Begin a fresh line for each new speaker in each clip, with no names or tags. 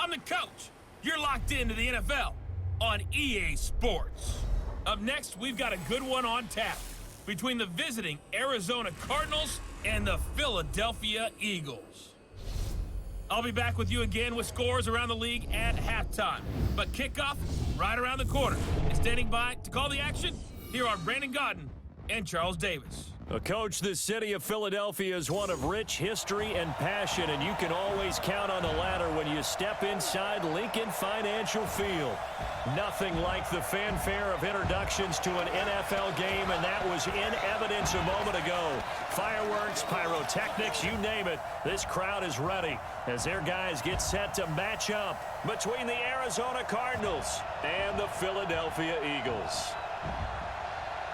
I'm the coach. You're locked into the NFL on EA Sports. Up next, we've got a good one on tap between the visiting Arizona Cardinals and the Philadelphia Eagles. I'll be back with you again with scores around the league at halftime. But kickoff right around the corner. And standing by to call the action, here are Brandon Gaudin and Charles Davis.
Coach, the city of Philadelphia is one of rich history and passion, and you can always count on the latter when you step inside Lincoln Financial Field. Nothing like the fanfare of introductions to an NFL game, and that was in evidence a moment ago. Fireworks, pyrotechnics, you name it. This crowd is ready as their guys get set to match up between the Arizona Cardinals and the Philadelphia Eagles.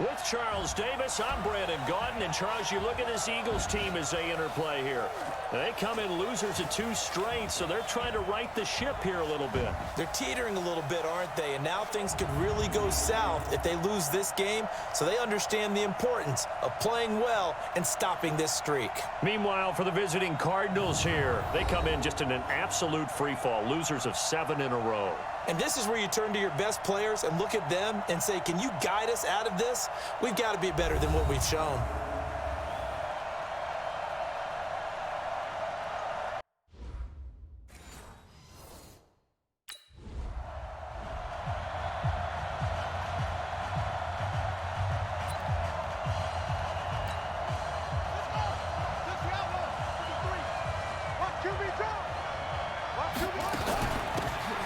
With Charles Davis, I'm Brandon Gaudin. And Charles, you look at this Eagles team as they interplay here. They come in losers of 2 straight, so they're trying to right the ship here a little bit.
They're teetering a little bit, aren't they? And now things could really go south if they lose this game, so they understand the importance of playing well and stopping this streak.
Meanwhile, for the visiting Cardinals here, they come in just in an absolute free fall, losers of 7 in a row.
And this is where you turn to your best players and look at them and say, can you guide us out of this? We've got to be better than what we've shown.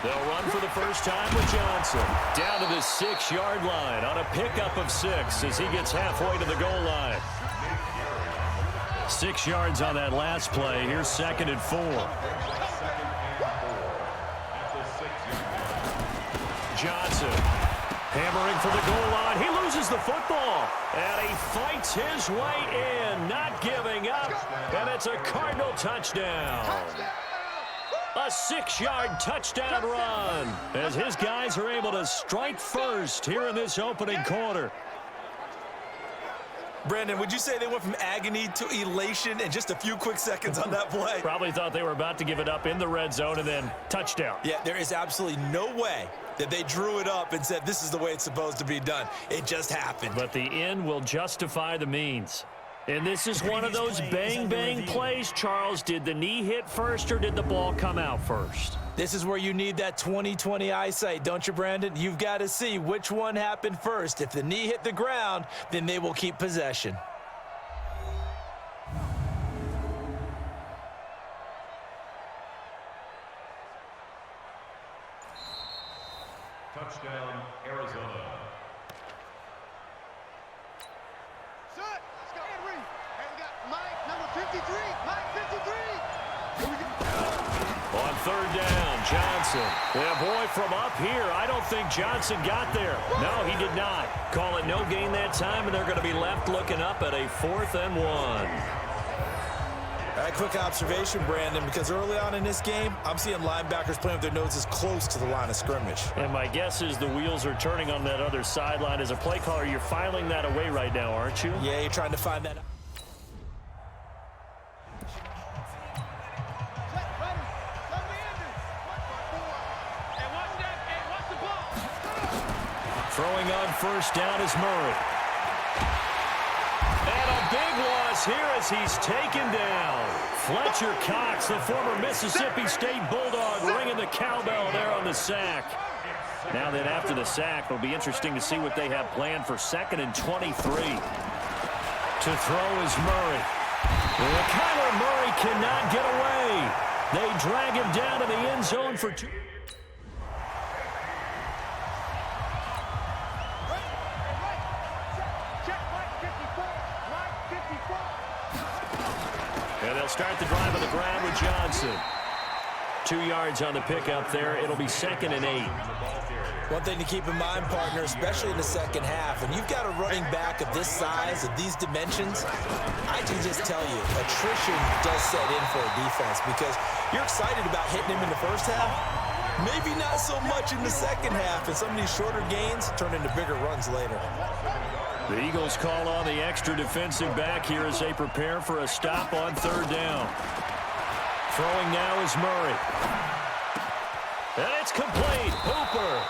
They'll run for the first time with Johnson. Down to the 6-yard line on a pickup of 6 as he gets halfway to the goal line. 6 yards on that last play. Here's 2nd and 4. Johnson hammering for the goal line. He loses the football, and he fights his way in, not giving up, and it's a Cardinal touchdown. A 6-yard touchdown run as his guys are able to strike first here in this opening quarter.
Brandon, would you say they went from agony to elation in just a few quick seconds on that play?
Probably thought they were about to give it up in the red zone and then touchdown.
Yeah, there is absolutely no way that they drew it up and said this is the way it's supposed to be done. It just happened.
But the end will justify the means. And this is one of those bang-bang plays, Charles. Did the knee hit first or did the ball come out first?
This is where you need that 20/20 eyesight, don't you, Brandon? You've got to see which one happened first. If the knee hit the ground, then they will keep possession.
Touchdown, Arizona.
On 3rd down, Johnson. Yeah, boy, from up here, I don't think Johnson got there. No, he did not. Call it no gain that time, and they're going to be left looking up at a 4th and 1.
All right, quick observation, Brandon, because early on in this game, I'm seeing linebackers playing with their noses close to the line of scrimmage.
And my guess is the wheels are turning on that other sideline. As a play caller, you're filing that away right now, aren't you?
Yeah, you're trying to find that.
Throwing on 1st down is Murray. And a big loss here as he's taken down. Fletcher Cox, the former Mississippi State Bulldog, ringing the cowbell there on the sack. Now then, after the sack, it'll be interesting to see what they have planned for 2nd and 23. To throw is Murray. Well, Kyler Murray cannot get away. They drag him down to the end zone for 2. And they'll start the drive on the ground with Johnson. 2 yards on the pickup there. It'll be 2nd and 8.
One thing to keep in mind, partner, especially in the second half, when you've got a running back of this size, of these dimensions, I can just tell you, attrition does set in for a defense because you're excited about hitting him in the first half, maybe not so much in the second half, and some of these shorter gains turn into bigger runs later.
The Eagles call on the extra defensive back here as they prepare for a stop on 3rd down. Throwing now is Murray. And it's complete. Hooper.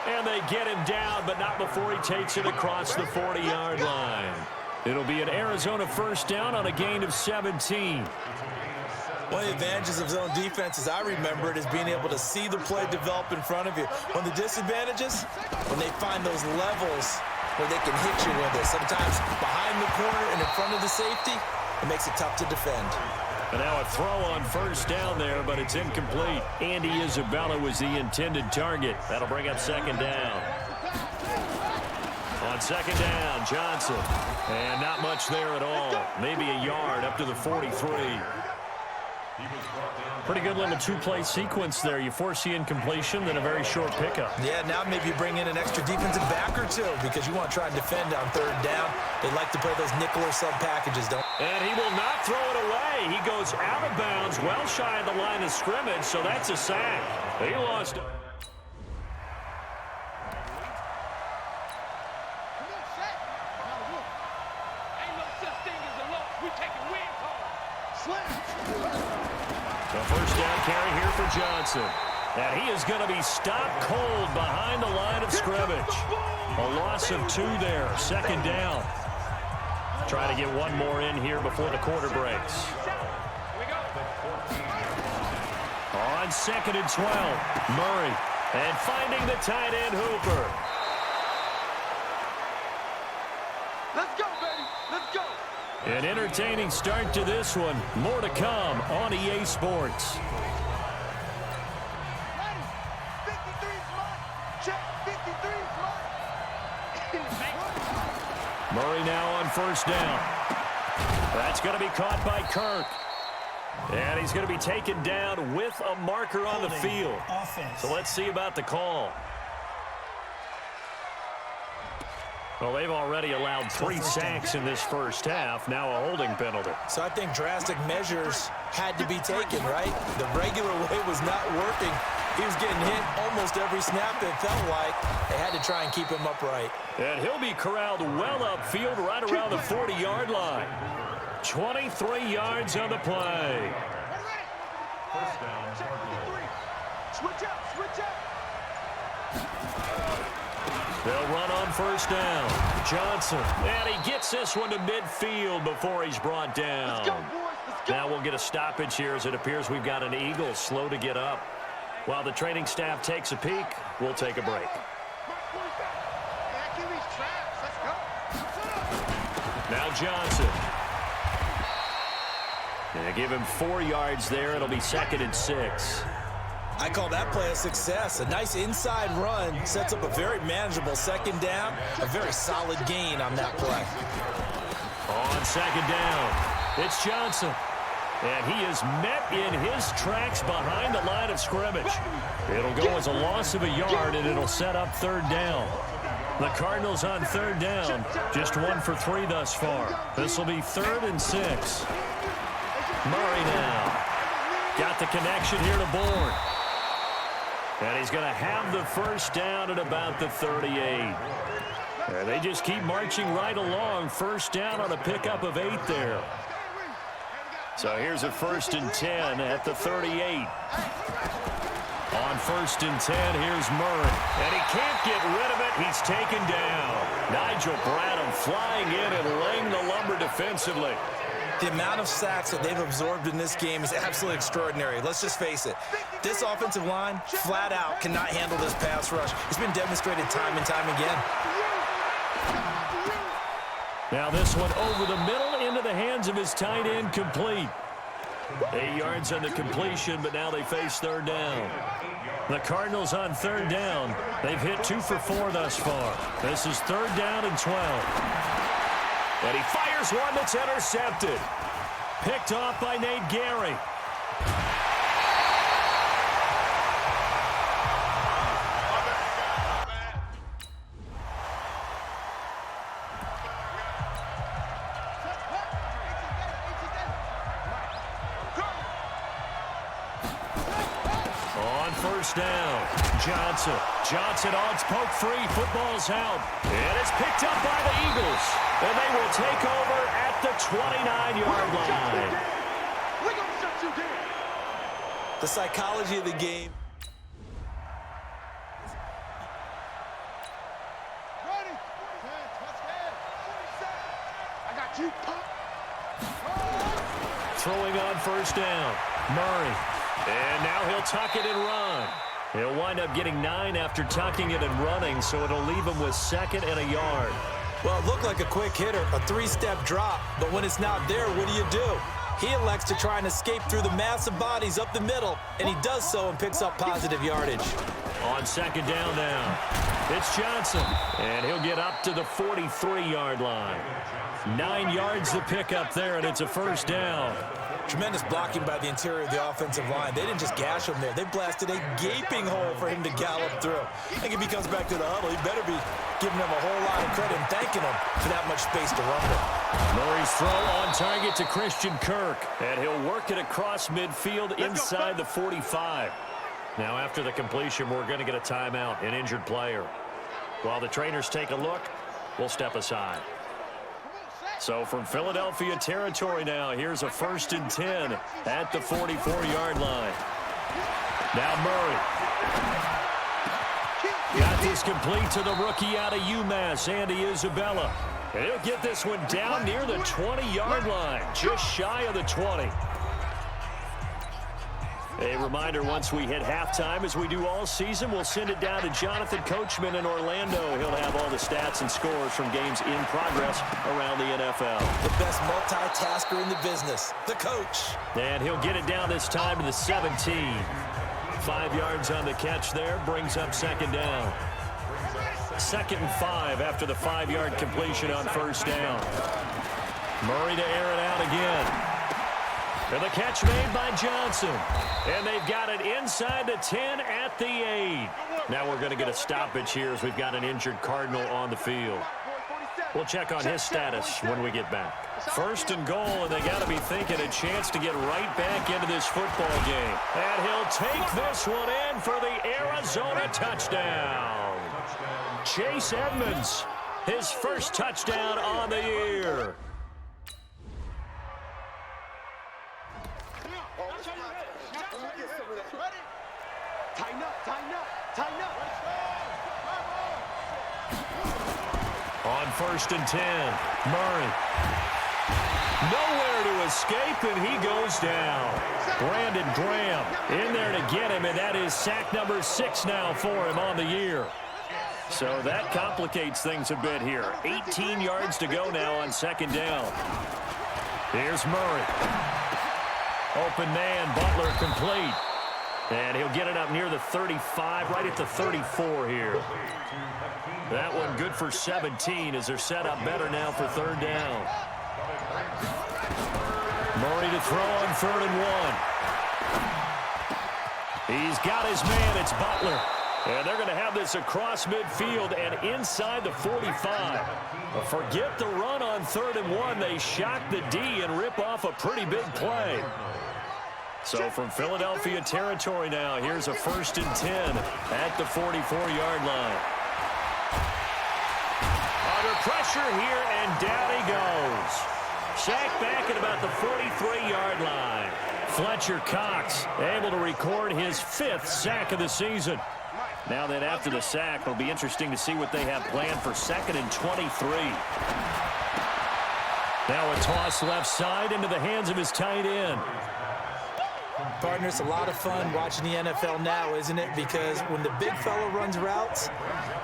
And they get him down, but not before he takes it across the 40-yard line. It'll be an Arizona first down on a gain of 17.
One of the advantages of zone defense, as I remember it, is being able to see the play develop in front of you. One of the disadvantages, when they find those levels where they can hit you with it. Sometimes behind the corner and in front of the safety, it makes it tough to defend.
And now a throw on first down there, but it's incomplete. Andy Isabella was the intended target. That'll bring up second down. On second down, Johnson. And not much there at all. Maybe a yard up to the 43. Pretty good little two-play sequence there. You force the incompletion, then a very short pickup.
Yeah, now maybe you bring in an extra defensive back or two because you want to try and defend on third down. They like to play those nickel or sub packages, don't they?
And he will not throw it away. He goes out of bounds, well shy of the line of scrimmage, so that's a sack. He lost it. The first down carry here for Johnson. And he is going to be stopped cold behind the line of scrimmage. A loss of 2 there. Second down. Try to get one more in here before the quarter breaks. On second and 12, Murray. And finding the tight end, Hooper.
Let's go, baby. Let's go.
An entertaining start to this one. More to come on EA Sports. Murray now on first down. That's going to be caught by Kirk. And he's going to be taken down with a marker on the field. So let's see about the call. Well, they've already allowed 3 sacks in this first half. Now a holding penalty.
So I think drastic measures had to be taken, right? The regular way was not working. He was getting hit almost every snap, it felt like. They had to try and keep him upright.
And he'll be corralled well upfield right around the 40-yard line. 23 yards on the play.
First down. Switch out, switch out.
They'll run on first down. Johnson. And he gets this one to midfield before he's brought down.
Let's go, boys. Let's go.
Now we'll get a stoppage here as it appears we've got an Eagle slow to get up. While the training staff takes a peek, we'll take a break. Now Johnson. And they give him 4 yards there. It'll be second and 6.
I call that play a success. A nice inside run sets up a very manageable second down. A very solid gain on that play.
On second down, it's Johnson. And he is met in his tracks behind the line of scrimmage. It'll go as a loss of a yard, and it'll set up third down. The Cardinals on third down, just 1 for 3 thus far. This will be 3rd and 6. Murray now. Got the connection here to Bourne. And he's going to have the first down at about the 38. And they just keep marching right along. First down on a pickup of 8 there. So here's a 1st and 10 at the 38. On 1st and 10, here's Murray. And he can't get rid of it. He's taken down. Nigel Bradham flying in and laying the lumber defensively.
The amount of sacks that they've absorbed in this game is absolutely extraordinary. Let's just face it. This offensive line, flat out, cannot handle this pass rush. It's been demonstrated time and time again.
Now this one over the middle into the hands of his tight end, complete. 8 yards on the completion, but now they face third down. The Cardinals on third down. They've hit 2 for 4 thus far. This is 3rd down and 12. And he fires one that's intercepted. Picked off by Nate Gary. On first down, Johnson on poke free. Football's out. And it's picked up by the Eagles. And they will take over at the 29-yard line.
The psychology of the game.
Throwing on first down. Murray. And now he'll tuck it and run. He'll wind up getting 9 after tucking it and running, so it'll leave him with 2nd and a yard.
Well, it looked like a quick hitter, a 3-step drop, but when it's not there, what do? He elects to try and escape through the massive bodies up the middle, and he does so and picks up positive yardage.
On 2nd down now, it's Johnson, and he'll get up to the 43-yard line. 9 yards to pick up there, and it's a first down.
Tremendous blocking by the interior of the offensive line. They didn't just gash him there. They blasted a gaping hole for him to gallop through. I think if he comes back to the huddle, he better be giving him a whole lot of credit and thanking him for that much space to run with.
Murray's throw on target to Christian Kirk, and he'll work it across midfield inside the 45. Now, after the completion, we're going to get a timeout, an injured player. While the trainers take a look, we'll step aside. So from Philadelphia territory now, here's a 1st and 10 at the 44-yard line. Now Murray. Got this complete to the rookie out of UMass, Andy Isabella. And he'll get this one down near the 20-yard line, just shy of the 20. A reminder, once we hit halftime, as we do all season, we'll send it down to Jonathan Coachman in Orlando. He'll have all the stats and scores from games in progress around the NFL.
The best multitasker in the business, the coach.
And he'll get it down this time to the 17. 5 yards on the catch there, brings up 2nd down. 2nd and 5 after the 5-yard completion on first down. Murray to air it out again. And the catch made by Johnson. And they've got it inside the 10 at the 8. Now we're going to get a stoppage here as we've got an injured Cardinal on the field. We'll check on his status when we get back. 1st and goal, and they got to be thinking a chance to get right back into this football game. And he'll take this one in for the Arizona touchdown. Chase Edmonds, his first touchdown on the year.
Tighten up, tighten up, tighten up.
On 1st and 10, Murray. Nowhere to escape, and he goes down. Brandon Graham in there to get him, and that is sack number 6 now for him on the year. So that complicates things a bit here. 18 yards to go now on 2nd down. Here's Murray. Open man, Butler complete. And he'll get it up near the 35, right at the 34 here. That one good for 17 as they're set up better now for 3rd down. Murray to throw on 3rd and 1. He's got his man, it's Butler. And they're going to have this across midfield and inside the 45. But forget the run on 3rd and 1. They shock the D and rip off a pretty big play. So from Philadelphia territory now, here's a 1st and 10 at the 44-yard line. Under pressure here, and down he goes. Sacked back at about the 43-yard line. Fletcher Cox able to record his 5th sack of the season. Now then, after the sack, it'll be interesting to see what they have planned for 2nd and 23. Now a toss left side into the hands of his tight end.
Partner, it's a lot of fun watching the NFL now, isn't it? Because when the big fella runs routes,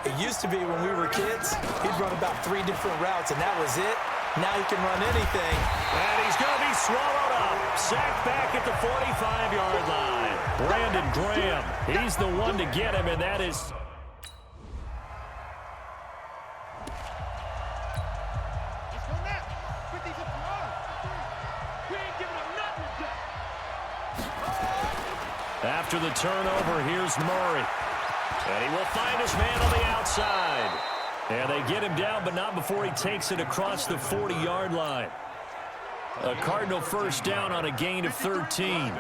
it used to be when we were kids, he'd run about 3 different routes, and that was it. Now he can run anything.
And he's going to be swallowed up. Sacked back at the 45-yard line. Brandon Graham, he's the one to get him, and that is... After the turnover, here's Murray. And he will find his man on the outside. And they get him down, but not before he takes it across the 40-yard line. A Cardinal 1st down on a gain of 13.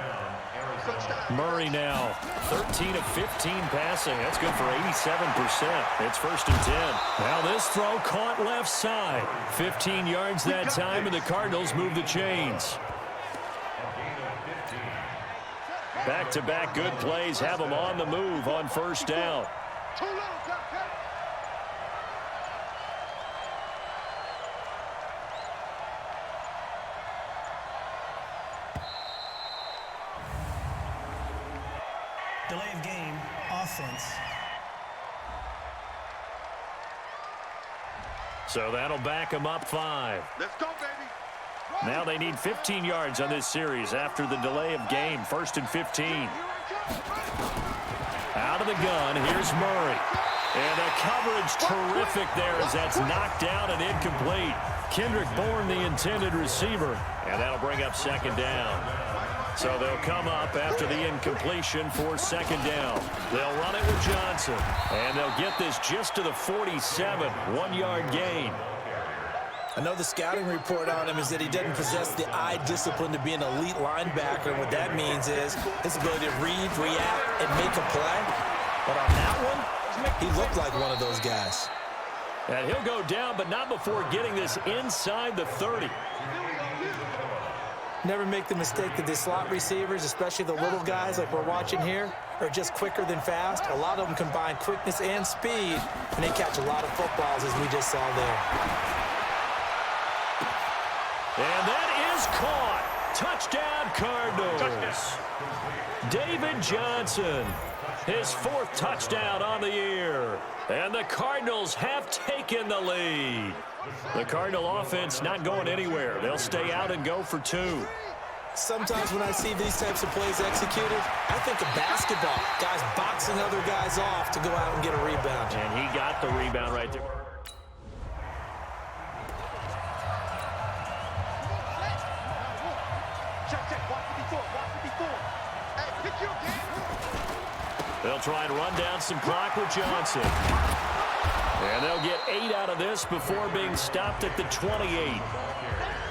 Murray now 13 of 15 passing. That's good for 87%. It's 1st and 10. Now this throw caught left side. 15 yards that time, and the Cardinals move the chains. Back-to-back good plays have them on the move on 1st down.
delay of game offense.
So that'll back them up 5.
Let's go, baby.
Now they need 15 yards on this series after the delay of game. 1st and 15. Out of the gun, here's Murray. And the coverage terrific there as that's knocked down and incomplete. Kendrick Bourne, the intended receiver. And that'll bring up 2nd down. So they'll come up after the incompletion for 2nd down. They'll run it with Johnson. And they'll get this just to the 47. 1-yard gain.
I know the scouting report on him is that he doesn't possess the eye discipline to be an elite linebacker. And what that means is his ability to read, react, and make a play. But on that one, he looked like one of those guys.
And he'll go down, but not before getting this inside the 30.
Never make the mistake that the slot receivers, especially the little guys like we're watching here, are just quicker than fast. A lot of them combine quickness and speed, and they catch a lot of footballs, as we just saw there.
And that is caught. Touchdown, Cardinals. David Johnson, his 4th touchdown on the year. And the Cardinals have taken the lead. The Cardinal offense not going anywhere. They'll stay out and go for 2.
Sometimes when I see these types of plays executed, I think of basketball. Guys boxing other guys off to go out and get a rebound.
And he got the rebound right there.
Check. Watch 54. Hey, pick your game.
They'll try and run down some clock with Johnson. And they'll get 8 out of this before being stopped at the 28.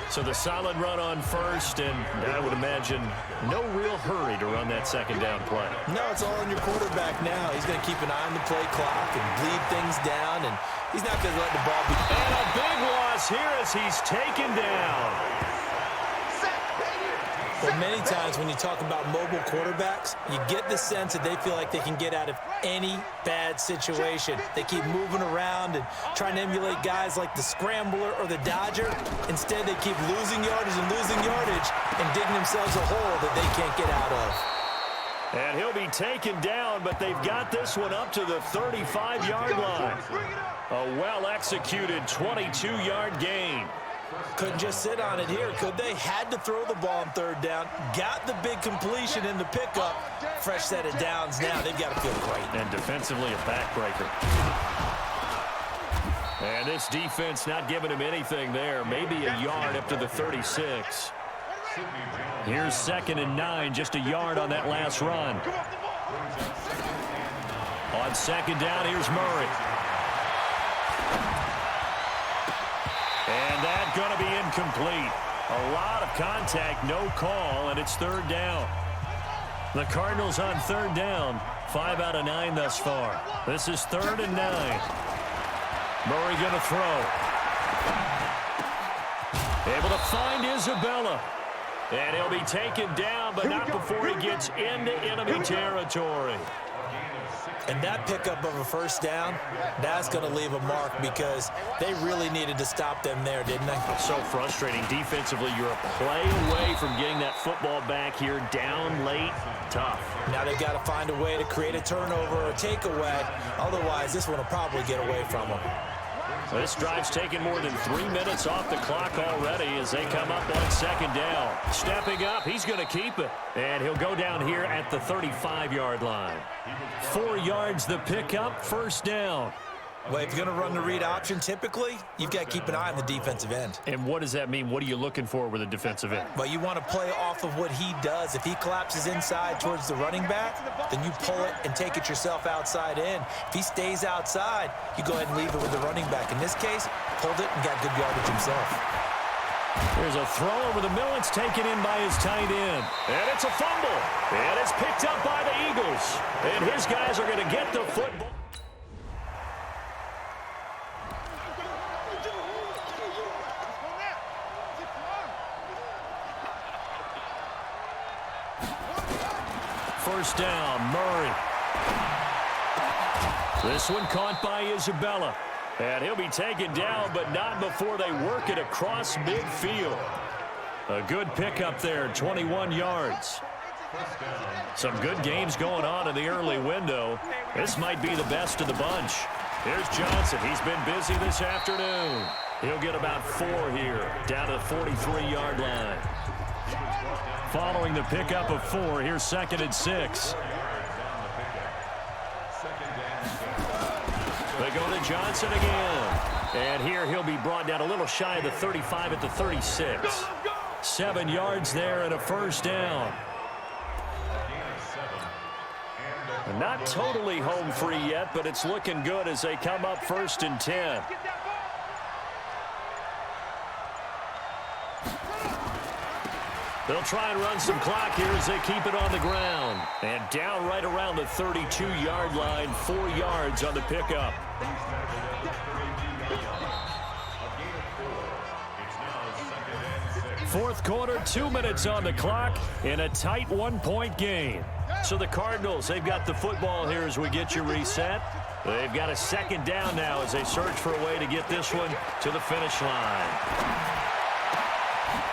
So the solid run on 1st, and I would imagine no real hurry to run that 2nd down play.
No, it's all on your quarterback now. He's going to keep an eye on the play clock and bleed things down, and he's not going to let the ball be.
And a big loss here as he's taken down.
Well, many times when you talk about mobile quarterbacks, you get the sense that they feel like they can get out of any bad situation. They keep moving around and trying to emulate guys like the Scrambler or the Dodger. Instead, they keep losing yardage and digging themselves a hole that they can't get out of.
And he'll be taken down, but they've got this one up to the 35-yard line. A well-executed 22-yard gain.
Couldn't just sit on it here, could they? Had to throw the ball on 3rd down. Got the big completion in the pickup. Fresh set of downs now. They've got to feel great.
And defensively a backbreaker. And this defense not giving him anything there. Maybe a yard up to the 36. Here's 2nd and 9, just a yard on that last run. On 2nd down, here's Murray. And that's going to be incomplete. A lot of contact, no call, and it's 3rd down. The Cardinals on 3rd down, 5 out of 9 thus far. This is 3rd and 9. Murray going to throw. Able to find Isabella. And he'll be taken down, but not before he gets into enemy territory.
And that pickup of a 1st down, that's going to leave a mark because they really needed to stop them there, didn't they?
So frustrating. Defensively, you're a play away from getting that football back here down late. Tough.
Now they've got to find a way to create a turnover or a takeaway. Otherwise, this one will probably get away from them.
This drive's taken more than 3 minutes off the clock already as they come up on 2nd down. Stepping up, he's going to keep it. And he'll go down here at the 35-yard line. 4 yards the pickup, 1st down.
Well, if you're going to run the read option, typically, you've got to keep an eye on the defensive end.
And what does that mean? What are you looking for with a defensive end?
Well, you want to play off of what he does. If he collapses inside towards the running back, then you pull it and take it yourself outside in. If he stays outside, you go ahead and leave it with the running back. In this case, pulled it and got good yardage himself.
There's a throw over the middle. It's taken in by his tight end. And it's a fumble. And it's picked up by the Eagles. And his guys are going to get the football. First down, Murray. This one caught by Isabella. And he'll be taken down, but not before they work it across midfield. A good pickup there, 21 yards. Some good games going on in the early window. This might be the best of the bunch. Here's Johnson. He's been busy this afternoon. He'll get about 4 here, down to the 43-yard line. Following the pickup of 4, here's 2nd and 6. They go to Johnson again. And here he'll be brought down a little shy of the 35 at the 36. 7 yards there and a first down. Not totally home free yet, but it's looking good as they come up 1st and 10. They'll try and run some clock here as they keep it on the ground. And down right around the 32-yard line, 4 yards on the pickup. Fourth quarter, 2 minutes on the clock in a tight 1-point game. So the Cardinals, they've got the football here as we get you reset. They've got a 2nd down now as they search for a way to get this one to the finish line.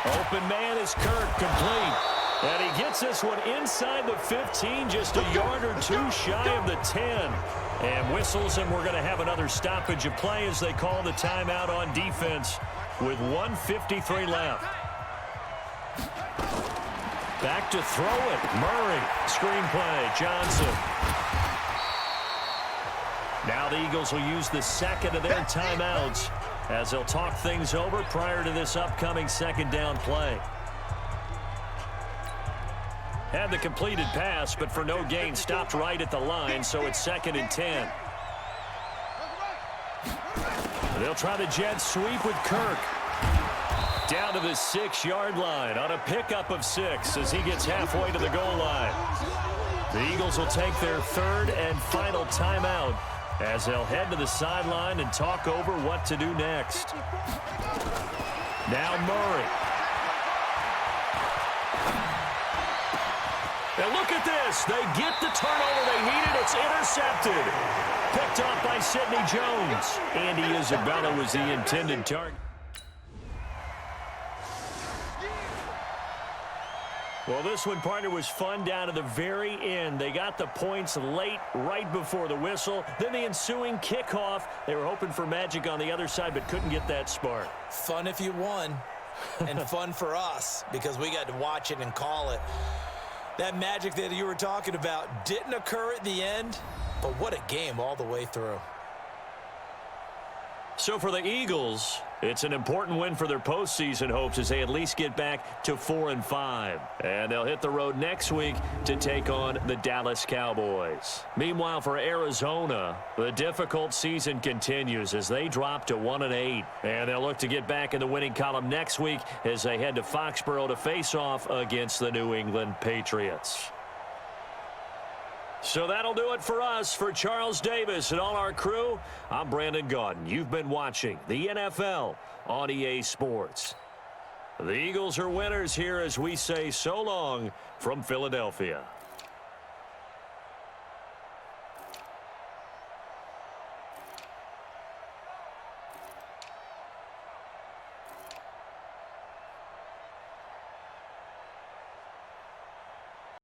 Open man is Kirk, complete. And he gets this one inside the 15, just a yard or 2 shy of the 10. And whistles, and we're going to have another stoppage of play as they call the timeout on defense with 1:53 left. Back to throw it. Murray. Screenplay. Johnson. Now the Eagles will use the 2nd of their timeouts as they'll talk things over prior to this upcoming 2nd down play. Had the completed pass, but for no gain, stopped right at the line, so it's 2nd and 10. They'll try the jet sweep with Kirk. Down to the 6-yard line on a pickup of 6 as he gets halfway to the goal line. The Eagles will take their 3rd and final timeout as they'll head to the sideline and talk over what to do next. Now Murray. And look at this. They get the turnover they needed. It's intercepted. Picked off by Sidney Jones. Andy Isabella was the intended target. Well, this one, partner, was fun down to the very end. They got the points late, right before the whistle. Then the ensuing kickoff. They were hoping for magic on the other side, but couldn't get that spark.
Fun if you won, and fun for us because we got to watch it and call it. That magic that you were talking about didn't occur at the end, but what a game all the way through.
So for the Eagles, it's an important win for their postseason hopes as they at least get back to 4-5. And they'll hit the road next week to take on the Dallas Cowboys. Meanwhile, for Arizona, the difficult season continues as they drop to 1-8. And they'll look to get back in the winning column next week as they head to Foxborough to face off against the New England Patriots. So that'll do it for us. For Charles Davis and all our crew, I'm Brandon Gaudin. You've been watching the NFL on EA Sports. The Eagles are winners here as we say so long from Philadelphia.